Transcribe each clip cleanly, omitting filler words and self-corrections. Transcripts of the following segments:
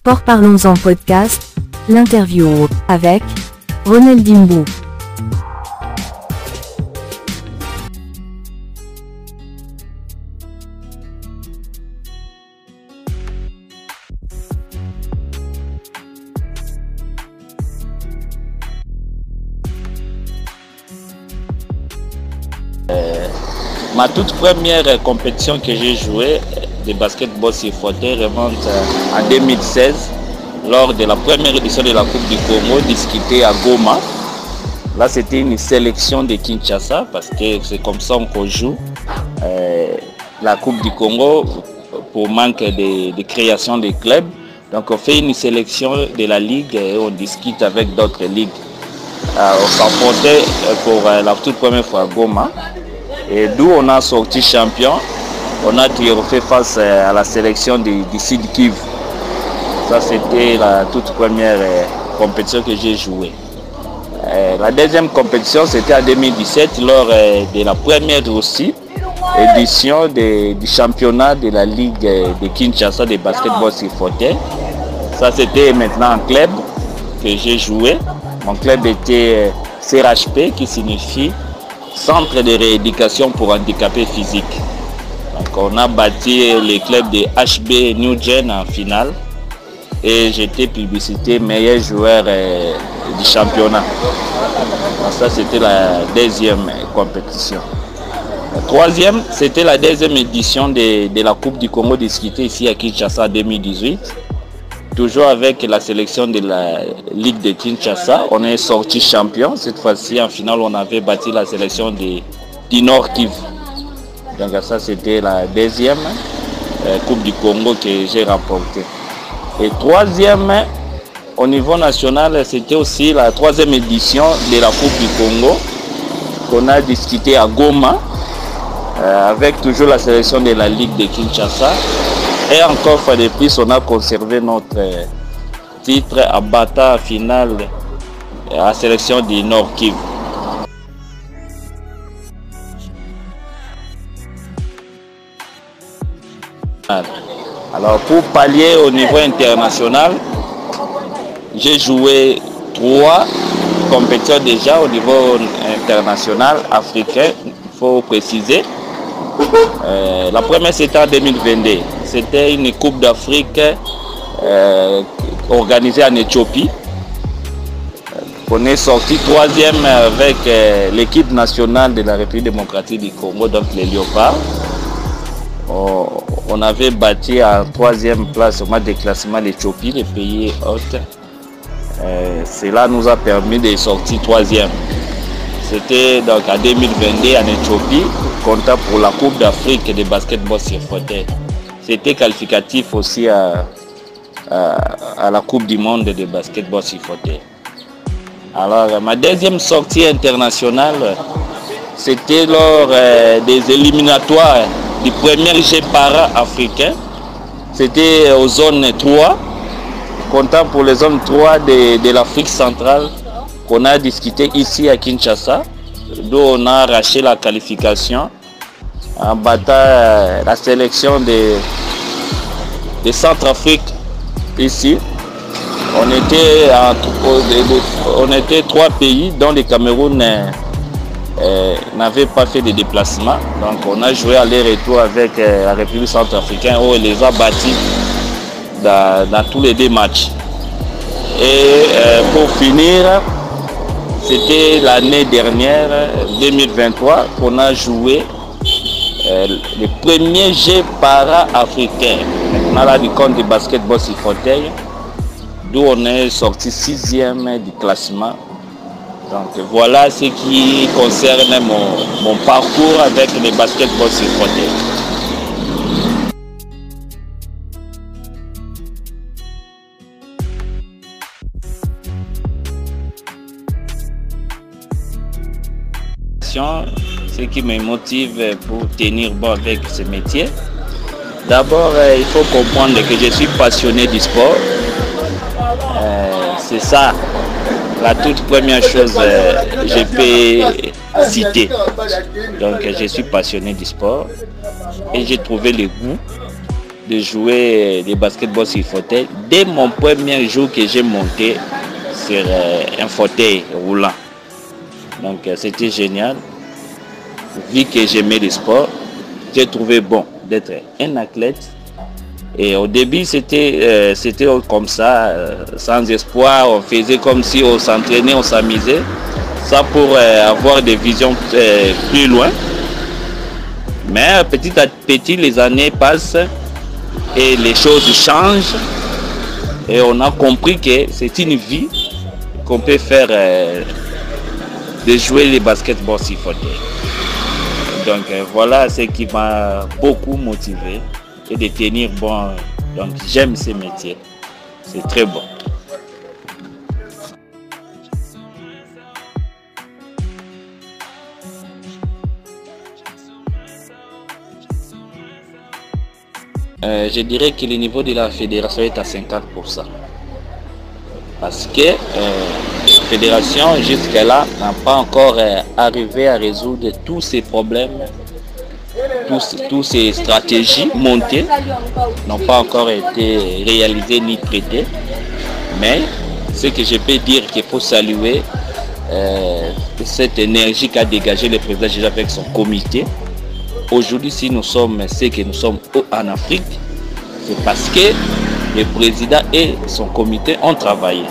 Sport Parlons-en podcast, l'interview avec Ronaldinho Bou. Ma toute première compétition que j'ai jouée de basketball sur fauteuil remonte en 2016 lors de la première édition de la Coupe du Congo discutée à Goma. Là, c'était une sélection de Kinshasa parce que c'est comme ça qu'on joue la Coupe du Congo pour manque de création des clubs. Donc on fait une sélection de la ligue et on discute avec d'autres ligues. On s'affrontait pour la toute première fois à Goma. Et d'où on a sorti champion, on a triomphé face à la sélection du Sud Kivu. Ça, c'était la toute première compétition que j'ai jouée. La deuxième compétition, c'était en 2017, lors de la première aussi édition du championnat de la Ligue de Kinshasa de basketball sur fauteuil. Ça, c'était maintenant un club que j'ai joué. Mon club était CRHP, qui signifie Centre de rééducation pour handicapés physiques. Donc on a bâti les clubs de HB New Gen en finale et j'étais publicité meilleur joueur du championnat. Donc ça, c'était la deuxième compétition. La troisième, c'était la deuxième édition de la Coupe du Congo discutée ici à Kinshasa en 2018. Toujours avec la sélection de la Ligue de Kinshasa, on est sorti champion. Cette fois-ci, en finale, on avait battu la sélection du Nord Kivu. Donc ça, c'était la deuxième Coupe du Congo que j'ai remportée. Et troisième, au niveau national, c'était aussi la troisième édition de la Coupe du Congo qu'on a discuté à Goma, avec toujours la sélection de la Ligue de Kinshasa. Et encore fois de plus, on a conservé notre titre à battant en finale à la sélection du Nord Kivu. Alors pour pallier au niveau international, j'ai joué 3 compétitions déjà au niveau international africain, il faut préciser. La première, c'était en 2022. C'était une Coupe d'Afrique organisée en Éthiopie. On est sorti 3e avec l'équipe nationale de la République démocratique du Congo, donc les Léopards. On avait battu en 3e place au match de classement l'Éthiopie, les pays hôtes. Cela nous a permis de sortir 3e. C'était donc en 2022 en Éthiopie, comptant pour la Coupe d'Afrique de basketball sur fauteuil. C'était qualificatif aussi à la Coupe du monde de basketball sur fauteuil. Alors ma deuxième sortie internationale, c'était lors des éliminatoires du premier Jeux para-africain. C'était aux zones 3, comptant pour les zones 3 de l'Afrique centrale, qu'on a discuté ici à Kinshasa, d'où on a arraché la qualification en battant la sélection de Centrafrique ici. On était 3 pays dont le Cameroun n'avait pas fait de déplacement. Donc on a joué aller-retour avec la République centrafricaine où on les a battus dans tous les 2 matchs. Et pour finir, c'était l'année dernière, 2023, qu'on a joué les premiers Jeux para-africains. On a là du compte de basketball sur fauteuil, d'où on est sorti 6e du classement. Donc voilà ce qui concerne mon parcours avec les basketball sur fauteuil. Ce qui me motive pour tenir bon avec ce métier. D'abord, il faut comprendre que je suis passionné du sport. C'est ça, la toute première chose que je peux citer. Donc, je suis passionné du sport et j'ai trouvé le goût de jouer des basketball sur fauteuil dès mon premier jour que j'ai monté sur un fauteuil roulant. Donc c'était génial. Vu que j'aimais le sport, j'ai trouvé bon d'être un athlète. Et au début, c'était comme ça, sans espoir. On faisait comme si on s'entraînait, on s'amusait. Ça pour avoir des visions plus loin. Mais petit à petit, les années passent et les choses changent. Et on a compris que c'est une vie qu'on peut faire de jouer les basketball sur fauteuil. Donc voilà ce qui m'a beaucoup motivé et de tenir bon. Donc j'aime ce métier. C'est très bon. Je dirais que le niveau de la fédération est à 50%. Parce que la fédération jusque-là n'a pas encore arrivé à résoudre tous ces problèmes, tous ces stratégies montées n'ont pas encore été réalisées ni traitées. Mais ce que je peux dire qu'il faut saluer cette énergie qu'a dégagé le président Gégé avec son comité. Aujourd'hui, si nous sommes ce que nous sommes en Afrique, c'est parce que le président et son comité ont travaillé.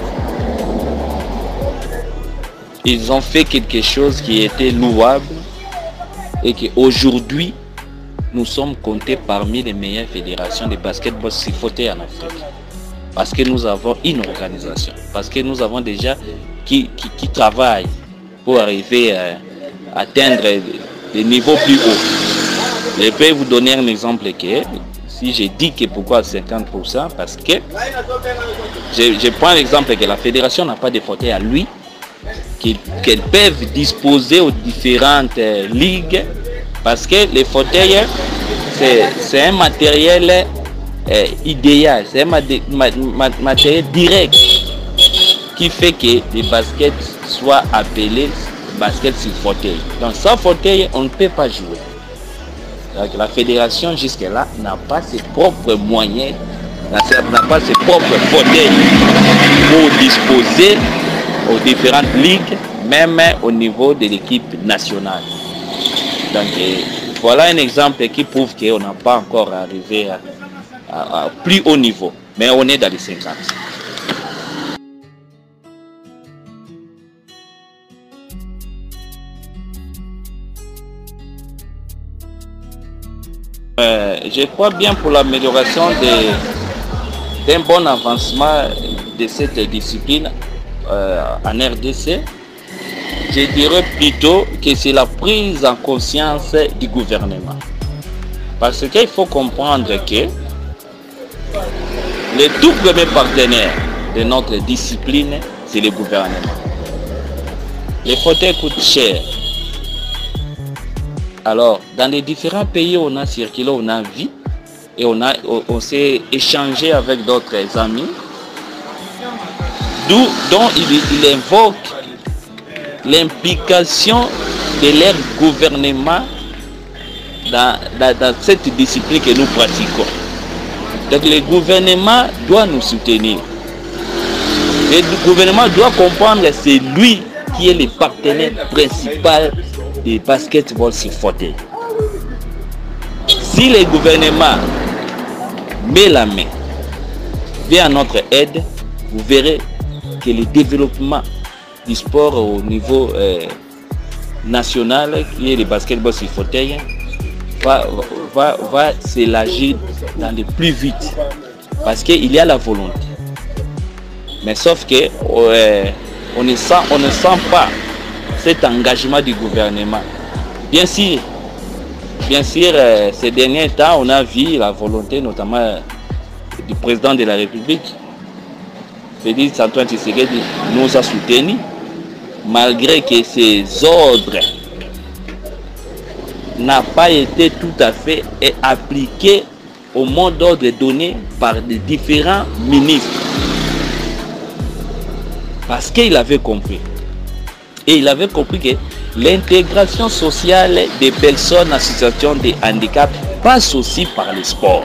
Ils ont fait quelque chose qui était louable et qu'aujourd'hui, nous sommes comptés parmi les meilleures fédérations de basketball sur fauteuil en Afrique. Parce que nous avons une organisation, parce que nous avons des gens qui travaillent pour arriver à atteindre des niveaux plus hauts. Je peux vous donner un exemple que si je dis que pourquoi 50%, parce que je prends l'exemple que la fédération n'a pas de fauteuil à lui, qu'elles peuvent disposer aux différentes ligues, parce que les fauteuils, c'est un matériel idéal, c'est un matériel direct qui fait que les baskets soient appelés baskets sur fauteuil. Donc sans fauteuil, on ne peut pas jouer. Donc, la fédération jusque-là n'a pas ses propres moyens, n'a pas ses propres fauteuils pour disposer aux différentes ligues, même au niveau de l'équipe nationale. Donc voilà un exemple qui prouve qu'on n'a pas encore arrivé à plus haut niveau, mais on est dans les 50. Je crois bien pour l'amélioration d'un bon avancement de cette discipline en RDC, je dirais plutôt que c'est la prise en conscience du gouvernement. Parce qu'il faut comprendre que le tout premier partenaire de notre discipline, c'est le gouvernement. Les fauteuils coûtent cher. Alors, dans les différents pays où on a circulé, on a vu et on s'est échangé avec d'autres amis, dont il invoque l'implication de leur gouvernement dans cette discipline que nous pratiquons. Donc le gouvernement doit nous soutenir. Le gouvernement doit comprendre que c'est lui qui est le partenaire principal du basketball sur fauteuil. Si le gouvernement met la main vers notre aide, vous verrez que le développement du sport au niveau national, qui est le basketball sur fauteuil, va s'élargir dans le plus vite. Parce qu'il y a la volonté. Mais sauf que on ne sent pas cet engagement du gouvernement. Bien sûr, ces derniers temps, on a vu la volonté notamment du président de la République, Félix Antoine Tshisekedi, nous a soutenus, malgré que ces ordres n'ont pas été tout à fait appliqués au mot d'ordre donné par les différents ministres. Parce qu'il avait compris. Et il avait compris que l'intégration sociale des personnes en situation de handicap passe aussi par le sport.